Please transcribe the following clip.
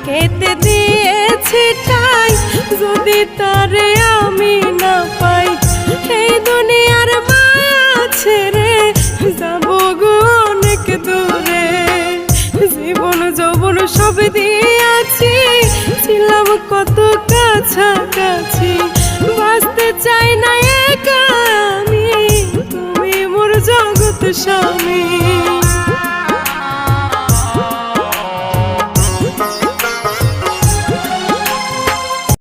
খেতে দিয়েছি ঠাই, যদি তারে আমি না পাই, এই দুনিয়ার মায়া ছেড়ে যাবো গো অনেক দূরে। জীবন যৌবন সব দিয়েছি, ছিলাম কত কাছাকাছি, বাঁচতে চাই না একা আমি, তুমি মোর জগৎ স্বামী।